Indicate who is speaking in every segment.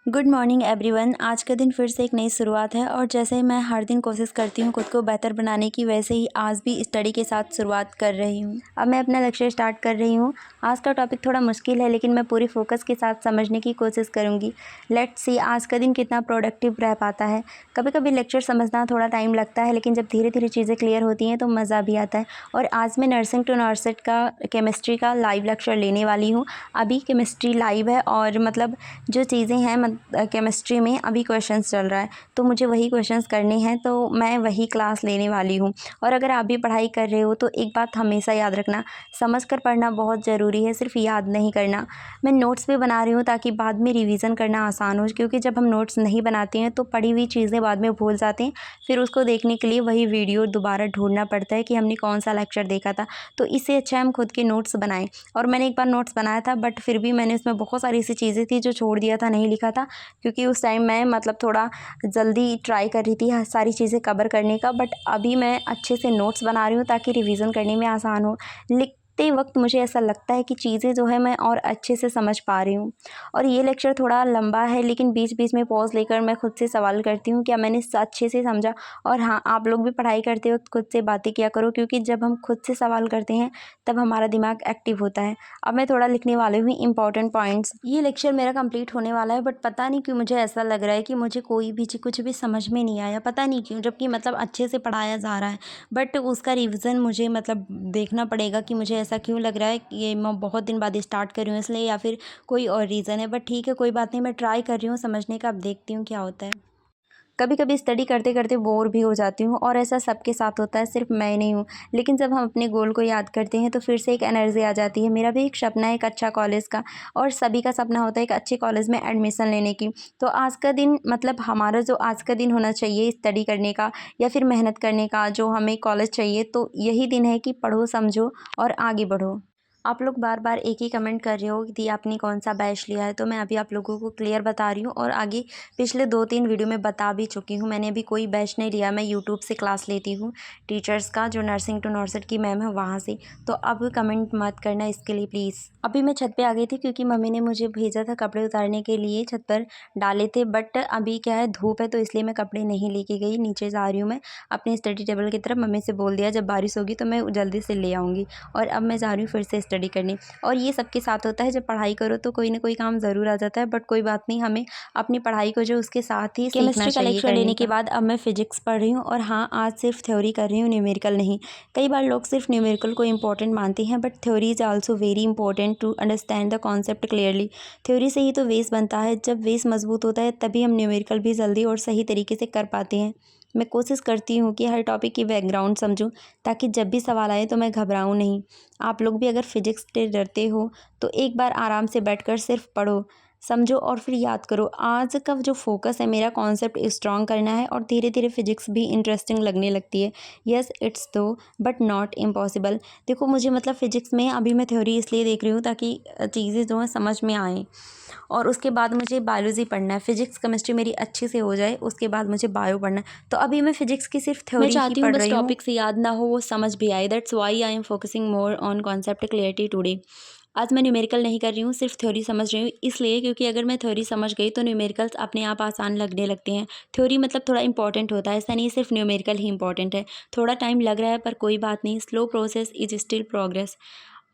Speaker 1: Good morning everyone. आज का दिन फिर से एक नई शुरुआत है और जैसे ही मैं हर दिन कोशिश करती हूँ खुद को बेहतर बनाने की, वैसे ही आज भी स्टडी के साथ शुरुआत कर रही हूँ। अब मैं अपना लेक्चर स्टार्ट कर रही हूँ। आज का टॉपिक थोड़ा मुश्किल है लेकिन मैं पूरी फोकस के साथ समझने की कोशिश करूँगी। लेट्स सी आज का दिन कितना प्रोडक्टिव रह पाता है। कभी कभी लेक्चर समझना थोड़ा टाइम लगता है लेकिन जब धीरे धीरे चीज़ें क्लियर होती हैं तो मज़ा भी आता है। और आज मैं नर्सिंग टू नर्सेट का केमिस्ट्री का लाइव लेक्चर लेने वाली हूँ। अभी केमिस्ट्री लाइव है और मतलब जो चीज़ें हैं केमिस्ट्री में अभी क्वेश्चंस चल रहा है तो मुझे वही क्वेश्चंस करने हैं, तो मैं वही क्लास लेने वाली हूँ। और अगर आप भी पढ़ाई कर रहे हो तो एक बात हमेशा याद रखना, समझ कर पढ़ना बहुत ज़रूरी है, सिर्फ याद नहीं करना। मैं नोट्स भी बना रही हूँ ताकि बाद में रिवीजन करना आसान हो, क्योंकि जब हम नोट्स नहीं बनाते हैं तो पढ़ी हुई चीज़ें बाद में भूल जाते हैं। फिर उसको देखने के लिए वही वीडियो दोबारा ढूंढना पड़ता है कि हमने कौन सा लेक्चर देखा था। तो इससे अच्छा हम खुद के नोट्स बनाएं। और मैंने एक बार नोट्स बनाया था बट फिर भी मैंने उसमें बहुत सारी ऐसी चीज़ें थी जो छोड़ दिया था, नहीं लिखा था, क्योंकि उस टाइम मैं मतलब थोड़ा जल्दी ट्राई कर रही थी सारी चीज़ें कवर करने का। बट अभी मैं अच्छे से नोट्स बना रही हूँ ताकि रिवीजन करने में आसान हो। लिखते वक्त मुझे ऐसा लगता है कि चीज़ें जो है मैं और अच्छे से समझ पा रही हूँ। और ये लेक्चर थोड़ा लंबा है लेकिन बीच बीच में पॉज लेकर मैं खुद से सवाल करती हूँ क्या मैंने अच्छे से समझा। और हाँ, आप लोग भी पढ़ाई करते वक्त खुद से बातें किया करो, क्योंकि जब हम खुद से सवाल करते हैं तब हमारा दिमाग एक्टिव होता है। अब मैं थोड़ा लिखने वाली हूँ इंपॉर्टेंट पॉइंट्स। ये लेक्चर मेरा कंप्लीट होने वाला है बट पता नहीं क्यों मुझे ऐसा लग रहा है कि मुझे कोई भी कुछ भी समझ में नहीं आया, पता नहीं क्यों, जबकि मतलब अच्छे से पढ़ाया जा रहा है। बट उसका रिवीजन मुझे मतलब देखना पड़ेगा कि मुझे ऐसा क्यों लग रहा है कि ये मैं बहुत दिन बाद स्टार्ट कर रही हूँ इसलिए, या फिर कोई और रीज़न है। बट ठीक है, कोई बात नहीं, मैं ट्राई कर रही हूँ समझने का, अब देखती हूँ क्या होता है। कभी कभी स्टडी करते करते बोर भी हो जाती हूँ और ऐसा सबके साथ होता है, सिर्फ मैं नहीं हूँ। लेकिन जब हम अपने गोल को याद करते हैं तो फिर से एक एनर्जी आ जाती है। मेरा भी एक सपना है एक अच्छा कॉलेज का, और सभी का सपना होता है एक अच्छे कॉलेज में एडमिशन लेने की। तो आज का दिन मतलब हमारा जो आज का दिन होना चाहिए स्टडी करने का या फिर मेहनत करने का, जो हमें कॉलेज चाहिए, तो यही दिन है कि पढ़ो, समझो और आगे बढ़ो। आप लोग बार बार एक ही कमेंट कर रहे हो कि आपने कौन सा बैच लिया है, तो मैं अभी आप लोगों को क्लियर बता रही हूँ और आगे पिछले 2-3 वीडियो में बता भी चुकी हूँ। मैंने अभी कोई बैच नहीं लिया, मैं यूट्यूब से क्लास लेती हूँ टीचर्स का, जो नर्सिंग टू नर्सेट की मैम है वहाँ से। तो अब कमेंट मत करना इसके लिए प्लीज़। अभी मैं छत पे आ गई थी क्योंकि मम्मी ने मुझे भेजा था कपड़े उतारने के लिए, छत पर डाले थे। बट अभी क्या है, धूप है, तो इसलिए मैं कपड़े नहीं लेके गई, नीचे जा रही हूँ मैं अपने स्टडी टेबल की तरफ। मम्मी से बोल दिया जब बारिश होगी तो मैं जल्दी से ले आऊँगी। और अब मैं जा रही हूँ फिर से स्टडी करने। और ये सबके साथ होता है, जब पढ़ाई करो तो कोई ना कोई काम ज़रूर आ जाता है, बट कोई बात नहीं, हमें अपनी पढ़ाई को जो उसके साथ ही सीखना
Speaker 2: केमिस्ट्री का
Speaker 1: चाहिए
Speaker 2: लेक्चर
Speaker 1: करने
Speaker 2: लेने
Speaker 1: के बाद अब मैं फिजिक्स पढ़ रही हूँ। और हाँ, आज सिर्फ थ्योरी कर रही हूँ, न्यूमेरिकल नहीं। कई बार लोग सिर्फ न्यूमेरिकल को इंपॉर्टेंट मानते हैं, but theory is also very important to understand the concept clearly. Theory से ही तो बेस बनता है, जब बेस मजबूत होता है तभी हम न्यूमेरिकल भी जल्दी और सही तरीके से कर पाते हैं। मैं कोशिश करती हूँ कि हर टॉपिक की बैकग्राउंड समझूं, ताकि जब भी सवाल आए तो मैं घबराऊं नहीं। आप लोग भी अगर फिजिक्स से डरते हो तो एक बार आराम से बैठकर सिर्फ पढ़ो, समझो और फिर याद करो। आज का जो फोकस है मेरा, कॉन्सेप्ट स्ट्रॉन्ग करना है, और धीरे धीरे फिजिक्स भी इंटरेस्टिंग लगने लगती है। यस, इट्स दो बट नॉट इम्पॉसिबल। देखो, मुझे मतलब फिजिक्स में अभी मैं थ्योरी इसलिए देख रही हूँ ताकि चीज़ें जो हैं समझ में आएँ। और उसके बाद मुझे बायोलॉजी पढ़ना है, फिजिक्स केमिस्ट्री मेरी अच्छे से हो जाए, उसके बाद मुझे बायो पढ़ना है। तो अभी मैं फिजिक्स की सिर्फ
Speaker 2: मैं
Speaker 1: थ्योरी ही
Speaker 2: चाहती हूँ
Speaker 1: पढ़
Speaker 2: बस
Speaker 1: रही हूँ।
Speaker 2: टॉपिक से याद ना हो, वो समझ भी आए। That's why I am focusing more on concept clarity today. आज मैं न्यूमेरिकल नहीं कर रही हूँ, सिर्फ थ्योरी समझ रही हूँ, इसलिए क्योंकि अगर मैं थ्योरी समझ गई तो न्यूमेरिकल्स अपने आप आसान लगने लगते हैं। थ्योरी मतलब थोड़ा इंपॉर्टेंट होता है, ऐसा नहीं सिर्फ न्यूमेरिकल ही इंपॉर्टेंट है। थोड़ा टाइम लग रहा है पर कोई बात नहीं, slow process is still progress.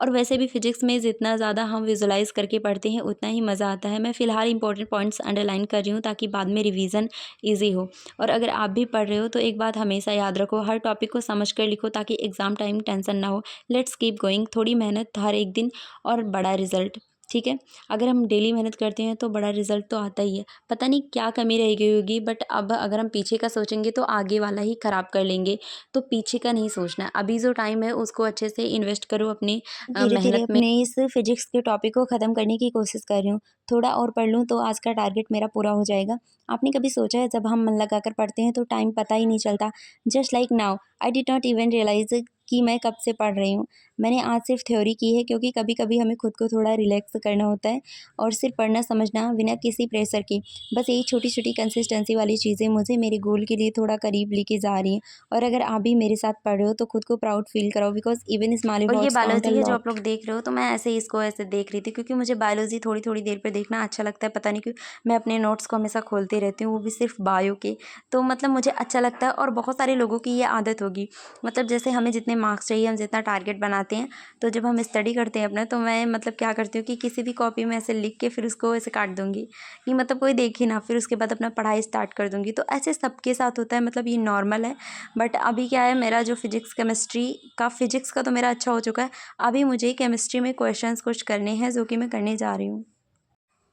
Speaker 2: और वैसे भी फिजिक्स में जितना ज़्यादा हम विजुलाइज करके पढ़ते हैं उतना ही मज़ा आता है। मैं फ़िलहाल इंपॉर्टेंट पॉइंट्स अंडरलाइन कर रही हूँ ताकि बाद में रिवीजन ईजी हो। और अगर आप भी पढ़ रहे हो तो एक बात हमेशा याद रखो, हर टॉपिक को समझ कर लिखो ताकि एग्ज़ाम टाइम टेंशन ना हो। लेट्स कीप गोइंग, थोड़ी मेहनत हर एक दिन और बड़ा रिजल्ट, ठीक है। अगर हम डेली मेहनत करते हैं तो बड़ा रिजल्ट तो आता ही है। पता नहीं क्या कमी रह गई होगी, बट अब अगर हम पीछे का सोचेंगे तो आगे वाला ही ख़राब कर लेंगे। तो पीछे का नहीं सोचना है, अभी जो टाइम है उसको अच्छे से इन्वेस्ट करो अपनी
Speaker 1: धीरे धीरे
Speaker 2: मेहनत में।
Speaker 1: अपने इस फिजिक्स के टॉपिक को ख़त्म करने की कोशिश कर रही हूँ। थोड़ा और पढ़ लूँ तो आज का टारगेट मेरा पूरा हो जाएगा। आपने कभी सोचा है, जब हम मन लगाकर पढ़ते हैं तो टाइम पता ही नहीं चलता। Just like now I did not even realise कि मैं कब से पढ़ रही हूँ। मैंने आज सिर्फ थ्योरी की है क्योंकि कभी कभी हमें खुद को थोड़ा रिलैक्स करना होता है और सिर्फ पढ़ना समझना बिना किसी प्रेशर के। बस यही छोटी छोटी कंसिस्टेंसी वाली चीज़ें मुझे मेरे गोल के लिए थोड़ा करीब लेके जा रही हैं। और अगर आप भी मेरे साथ पढ़ रहे हो तो खुद को प्राउड फील कराओ, बिकॉज इवन स्मॉल
Speaker 2: और ये
Speaker 1: एफर्ट्स काउंट अ
Speaker 2: बायोलॉजी है जो आप
Speaker 1: लॉट।
Speaker 2: लोग देख रहे हो, तो मैं ऐसे ही इसको ऐसे देख रही थी क्योंकि मुझे बायोलॉजी थोड़ी थोड़ी देर पे देखना अच्छा लगता है। पता नहीं क्यों मैं अपने नोट्स को हमेशा खोलती रहती हूँ, वो भी सिर्फ बायो के। तो मतलब मुझे अच्छा लगता है और बहुत सारे लोगों की ये आदत होगी। मतलब जैसे हमें जितने मार्क्स चाहिए, हम जितना टारगेट बनाते हैं, तो जब हम स्टडी करते हैं अपना, तो मैं मतलब क्या करती हूँ कि किसी भी कॉपी में ऐसे लिख के फिर उसको ऐसे काट दूँगी कि मतलब कोई देख ही ना, फिर उसके बाद अपना पढ़ाई स्टार्ट कर दूँगी। तो ऐसे सबके साथ होता है, मतलब ये नॉर्मल है। बट अभी क्या है, मेरा जो फिजिक्स का तो मेरा अच्छा हो चुका है। अभी मुझे केमिस्ट्री में क्वेश्चंस कुछ करने हैं जो कि मैं करने जा रही हूँ।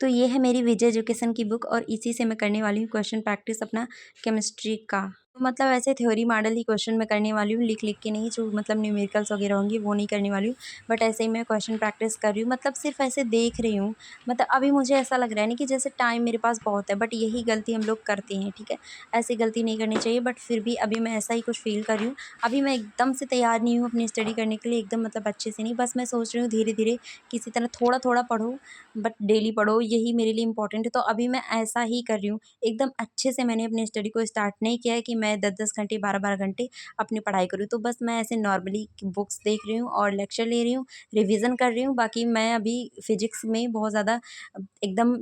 Speaker 2: तो ये है मेरी विजय एजुकेशन की बुक और इसी से मैं करने वाली हूँ क्वेश्चन प्रैक्टिस अपना केमिस्ट्री का। तो मतलब ऐसे थ्योरी मॉडल ही क्वेश्चन मैं करने वाली हूँ, लिख लिख के नहीं, जो मतलब न्यूमेरिकल्स वगैरह होंगी वो नहीं करने वाली हूँ। बट ऐसे ही मैं क्वेश्चन प्रैक्टिस कर रही हूँ, मतलब सिर्फ ऐसे देख रही हूँ। मतलब अभी मुझे ऐसा लग रहा है ना कि जैसे टाइम मेरे पास बहुत है, बट यही गलती हम लोग करते हैं, ठीक है। ऐसी गलती नहीं करनी चाहिए, बट फिर भी अभी मैं ऐसा ही कुछ फील कर रही हूँ। अभी मैं एकदम से तैयार नहीं हूँ अपनी स्टडी करने के लिए, एकदम मतलब अच्छे से नहीं, बस मैं सोच रही हूँ धीरे धीरे किसी तरह थोड़ा थोड़ा पढ़ूँ, बट डेली पढ़ो, यही मेरे लिए इंपॉर्टेंट है। तो अभी मैं ऐसा ही कर रही हूँ, एकदम अच्छे से मैंने अपनी स्टडी को स्टार्ट नहीं किया है कि मैं 10-10 घंटे 12-12 घंटे अपनी पढ़ाई करूँ। तो बस मैं ऐसे नॉर्मली बुक्स देख रही हूँ और लेक्चर ले रही हूँ, रिवीजन कर रही हूँ। बाकी मैं अभी फिजिक्स में बहुत ज़्यादा एकदम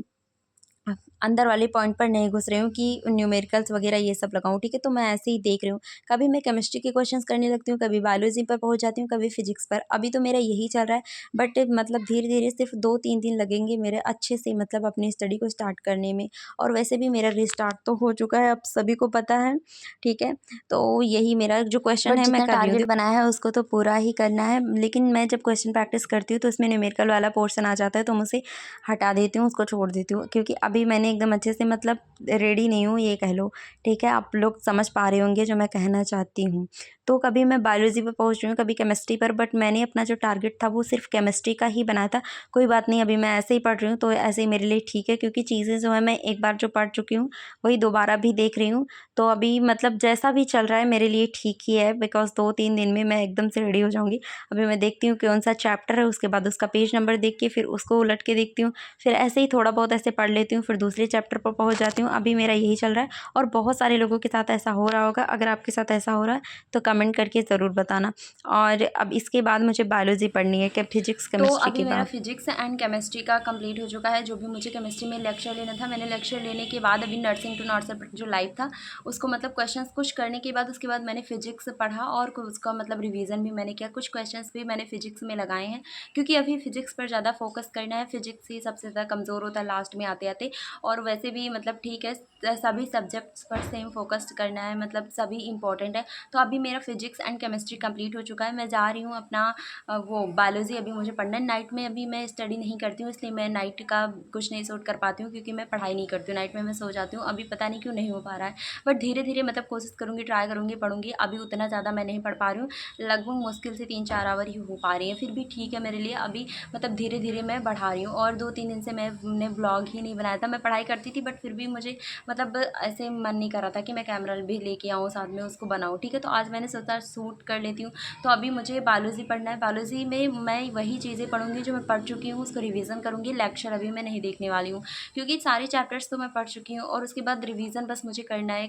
Speaker 2: अंदर वाले पॉइंट पर नहीं घुस रही हूँ कि न्यूमेरिकल्स वगैरह ये सब लगाऊँ, ठीक है। तो मैं ऐसे ही देख रही हूँ, कभी मैं केमिस्ट्री के क्वेश्चंस करने लगती हूँ, कभी बायोलॉजी पर पहुँच जाती हूँ, कभी फिजिक्स पर। अभी तो मेरा यही चल रहा है, बट मतलब धीरे धीरे सिर्फ 2-3 दिन लगेंगे मेरे अच्छे से मतलब अपनी स्टडी को स्टार्ट करने में। और वैसे भी मेरा रिस्टार्ट तो हो चुका है, अब सभी को पता है, ठीक है। तो यही मेरा जो क्वेश्चन
Speaker 1: बट
Speaker 2: है मैं
Speaker 1: जितना
Speaker 2: कर रही हूँ।
Speaker 1: टारगेट बनाया है उसको तो पूरा ही करना है। लेकिन मैं जब क्वेश्चन प्रैक्टिस करती हूँ तो उसमें न्यूमेरिकल वाला पोर्शन आ जाता है, तो मैं उसे हटा देती हूँ, उसको छोड़ देती हूँ, क्योंकि अभी मैंने एकदम अच्छे से मतलब रेडी नहीं हूँ, ये कह लो, ठीक है। आप लोग समझ पा रहे होंगे जो मैं कहना चाहती हूँ। तो कभी मैं बायोलॉजी पर पहुँच रही हूँ, कभी केमिस्ट्री पर, बट मैंने अपना जो टारगेट था वो सिर्फ केमिस्ट्री का ही बनाया था। कोई बात नहीं, अभी मैं ऐसे ही पढ़ रही हूँ तो ऐसे ही मेरे लिए ठीक है, क्योंकि चीज़ें जो है मैं एक बार जो पढ़ चुकी हूँ वही दोबारा भी देख रही हूँ। तो अभी मतलब जैसा भी चल रहा है मेरे लिए ठीक ही है, बिकॉज 2-3 दिन में मैं एकदम से रेडी हो जाऊँगी। अभी मैं देखती हूँ कौन सा चैप्टर है, उसके बाद उसका पेज नंबर देख के फिर उसको उलट के देखती हूँ, फिर ऐसे ही थोड़ा बहुत ऐसे पढ़ लेती हूँ, फिर दूसरे चैप्टर पर पहुँच जाती हूँ। अभी मेरा यही चल रहा है और बहुत सारे लोगों के साथ ऐसा हो रहा होगा। अगर आपके साथ ऐसा हो रहा है तो कमेंट करके ज़रूर बताना। और अब इसके बाद मुझे बायोलॉजी पढ़नी है, क्या फिजिक्स
Speaker 2: तो
Speaker 1: केमिस्ट्री
Speaker 2: अभी
Speaker 1: के
Speaker 2: मेरा
Speaker 1: बाद।
Speaker 2: फिजिक्स एंड केमिस्ट्री का कंप्लीट हो चुका है। जो भी मुझे केमिस्ट्री में लेक्चर लेना था, मैंने लेक्चर लेने के बाद अभी नर्सिंग टू नॉर्सर जो लाइव था उसको मतलब क्वेश्चंस कुछ करने के बाद उसके बाद मैंने फिजिक्स पढ़ा और उसका मतलब रिवीजन भी मैंने किया। कुछ क्वेश्चंस भी मैंने फिजिक्स में लगाए हैं क्योंकि अभी फिजिक्स पर ज़्यादा फोकस करना है। फिजिक्स ही सबसे ज़्यादा कमज़ोर होता है लास्ट में आते आते। और वैसे भी मतलब ठीक है, सभी सब्जेक्ट्स पर सेम फोकस करना है, मतलब सभी इंपॉर्टेंट है। तो अभी मेरा फिजिक्स एंड केमिस्ट्री कंप्लीट हो चुका है। मैं जा रही हूँ अपना वो बायोलॉजी अभी मुझे पढ़ना है। नाइट में अभी मैं स्टडी नहीं करती हूँ, इसलिए मैं नाइट का कुछ नहीं सूट कर पाती हूँ क्योंकि मैं पढ़ाई नहीं करती हूँ नाइट में, मैं सो जाती हूँ। अभी पता नहीं क्यों नहीं हो पा रहा है, बट धीरे धीरे मतलब कोशिश करूँगी, ट्राई करूँगी, पढ़ूँगी। अभी उतना ज़्यादा मैं नहीं पढ़ पा रही हूँ, लगभग मुश्किल से 3-4 आवर ही हो पा रही है, फिर भी ठीक है मेरे लिए। अभी मतलब धीरे धीरे मैं बढ़ा रही हूँ और 2-3 दिन से मैंने ब्लॉग ही नहीं बनाया था। मैं पढ़ाई करती थी बट फिर भी मुझे मतलब ऐसे मन नहीं कर रहा था कि मैं कैमरा भी लेके आऊँ साथ में उसको बनाऊँ, ठीक है। तो आज मैंने सोचा शूट कर लेती हूँ। तो अभी मुझे बायोलॉजी पढ़ना है। बायोलॉजी में मैं वही चीज़ें पढ़ूँगी जो मैं पढ़ चुकी हूँ, उसको रिवीजन करूँगी। लेक्चर अभी मैं नहीं देखने वाली हूँ क्योंकि सारे चैप्टर्स तो मैं पढ़ चुकी हूँ और उसके बाद रिवीजन बस मुझे करना है।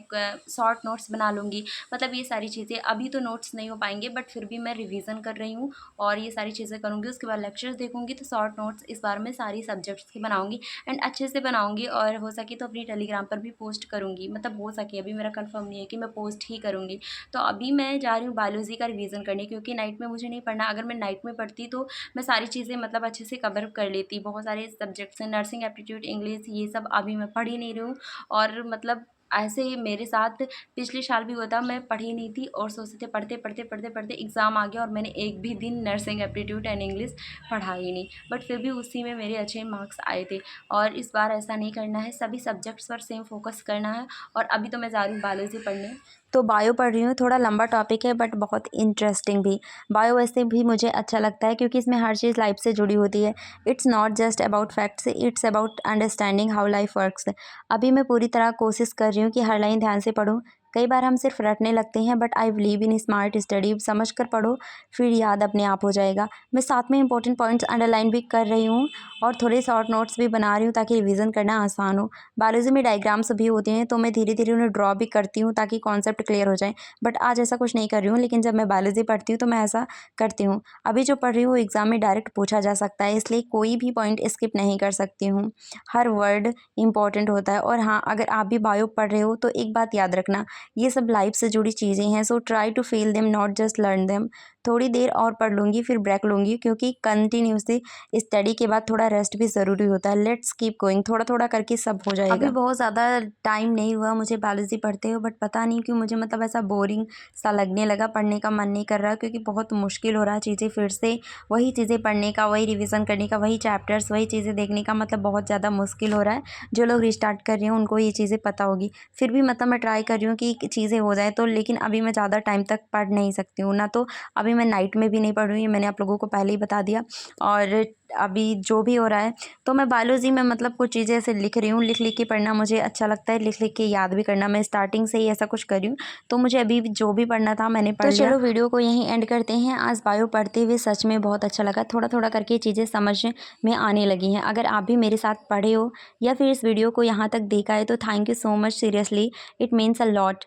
Speaker 2: शॉर्ट नोट्स बना लूँगी, मतलब ये सारी चीज़ें। अभी तो नोट्स नहीं हो पाएंगे बट फिर भी मैं रिवीजन कर रही हूँ और ये सारी चीज़ें करूँगी। उसके बाद लेक्चर्स देखूँगी, तो शॉर्ट नोट्स इस बार मैं सारी सब्जेक्ट्स की बनाऊँगी एंड अच्छे से बनाऊँगी और हो सके तो अपनी टेलीग्राम पर भी पोस्ट करूँगी। मतलब हो सके, अभी मेरा कंफर्म नहीं है कि मैं पोस्ट ही करूँगी। तो अभी मैं जा रही हूँ बायोलॉजी का रिवीजन करने, क्योंकि नाइट में मुझे नहीं पढ़ना। अगर मैं नाइट में पढ़ती तो मैं सारी चीज़ें मतलब अच्छे से कवर कर लेती। बहुत सारे सब्जेक्ट्स हैं, नर्सिंग एप्टीट्यूड, इंग्लिश, ये सब अभी मैं पढ़ ही नहीं रही हूँ। और मतलब ऐसे ही मेरे साथ पिछले साल भी हुआ था, मैं पढ़ी नहीं थी और सोचते थे पढ़ते पढ़ते पढ़ते पढ़ते एग्ज़ाम आ गया और मैंने एक भी दिन नर्सिंग एप्टीट्यूड एंड इंग्लिश पढ़ा ही नहीं, बट फिर भी उसी में मेरे अच्छे मार्क्स आए थे। और इस बार ऐसा नहीं करना है, सभी सब्जेक्ट्स पर सेम फोकस करना है। और अभी तो मैं जा रही हूँ बायोलॉजी पढ़ने।
Speaker 1: तो बायो पढ़ रही हूँ, थोड़ा लंबा टॉपिक है बट बहुत इंटरेस्टिंग भी। बायो वैसे भी मुझे अच्छा लगता है क्योंकि इसमें हर चीज़ लाइफ से जुड़ी होती है। It's not just about facts, it's about understanding how life works. अभी मैं पूरी तरह कोशिश कर रही हूँ कि हर लाइन ध्यान से पढूँ, कई बार हम सिर्फ रटने लगते हैं, but I believe in smart study. समझ कर पढ़ो, फिर याद अपने आप हो जाएगा। मैं साथ में इंपॉर्टेंट पॉइंट्स अंडरलाइन भी कर रही हूँ और थोड़े शॉर्ट नोट्स भी बना रही हूँ ताकि रिवीजन करना आसान हो। बायोलॉजी में डायग्राम्स भी होते हैं, तो मैं धीरे धीरे उन्हें ड्रॉ भी करती हूँ ताकि कॉन्सेप्ट क्लियर हो जाए। बट आज ऐसा कुछ नहीं कर रही हूँ, लेकिन जब मैं बायोलॉजी पढ़ती हूँ तो मैं ऐसा करती हूँ। अभी जो पढ़ रही हूँ वो एग्जाम में डायरेक्ट पूछा जा सकता है, इसलिए कोई भी पॉइंट स्किप नहीं कर सकती हूँ। हर वर्ड इंपॉर्टेंट होता है। और हाँ, अगर आप भी बायो पढ़ रहे हो तो एक बात याद रखना, ये सब लाइफ से जुड़ी चीज़ें हैं, so try to feel them, not just learn them. थोड़ी देर और पढ़ लूँगी, फिर ब्रेक लूँगी, क्योंकि कंटिन्यूसली स्टडी के बाद थोड़ा रेस्ट भी ज़रूरी होता है। लेट्स कीप गोइंग, थोड़ा थोड़ा करके सब हो जाएगा। अभी बहुत ज़्यादा टाइम नहीं हुआ मुझे बायोलॉजी पढ़ते हुए, बट पता नहीं क्यों मुझे मतलब ऐसा बोरिंग सा लगने लगा, पढ़ने का मन नहीं कर रहा, क्योंकि बहुत मुश्किल हो रहा है चीज़ें फिर से वही चीज़ें पढ़ने का, वही रिवीजन करने का, वही चैप्टर्स, वही चीज़ें देखने का, मतलब बहुत ज़्यादा मुश्किल हो रहा है। जो लोग रिस्टार्ट कर रहे हैं उनको ये चीज़ें पता होगी। फिर भी मतलब मैं ट्राई कर रही हूँ कि चीज़ें हो जाए तो, लेकिन अभी मैं ज़्यादा टाइम तक पढ़ नहीं सकती हूँ ना, तो अभी मैं नाइट में भी नहीं पढ़ रही हूँ, मैंने आप लोगों को पहले ही बता दिया। और अभी जो भी हो रहा है, तो मैं बायोलॉजी में मतलब कुछ चीज़ें ऐसे लिख रही हूँ। लिख लिख के पढ़ना मुझे अच्छा लगता है, लिख लिख के याद भी करना। मैं स्टार्टिंग से ही ऐसा कुछ कर रही हूँ, तो मुझे अभी जो भी पढ़ना था मैंने पढ़ लिया। चलो वीडियो को यहीं एंड करते हैं। आज बायो पढ़ते हुए सच में बहुत अच्छा लगा, थोड़ा थोड़ा करके चीज़ें समझ में आने लगी हैं। अगर आप भी मेरे साथ पढ़े हो या फिर इस वीडियो को यहाँ तक देखा है तो thank you so much, seriously it means a lot.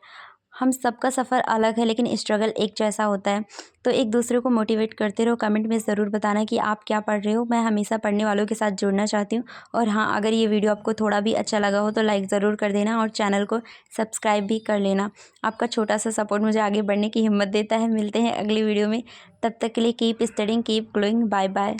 Speaker 1: हम सबका सफ़र अलग है, लेकिन स्ट्रगल एक जैसा होता है। तो एक दूसरे को मोटिवेट करते रहो। कमेंट में ज़रूर बताना कि आप क्या पढ़ रहे हो। मैं हमेशा पढ़ने वालों के साथ जुड़ना चाहती हूँ। और हाँ, अगर ये वीडियो आपको थोड़ा भी अच्छा लगा हो तो लाइक ज़रूर कर देना और चैनल को सब्सक्राइब भी कर लेना। आपका छोटा सा सपोर्ट मुझे आगे बढ़ने की हिम्मत देता है। मिलते हैं अगली वीडियो में, तब तक के लिए keep studying, keep glowing. Bye bye.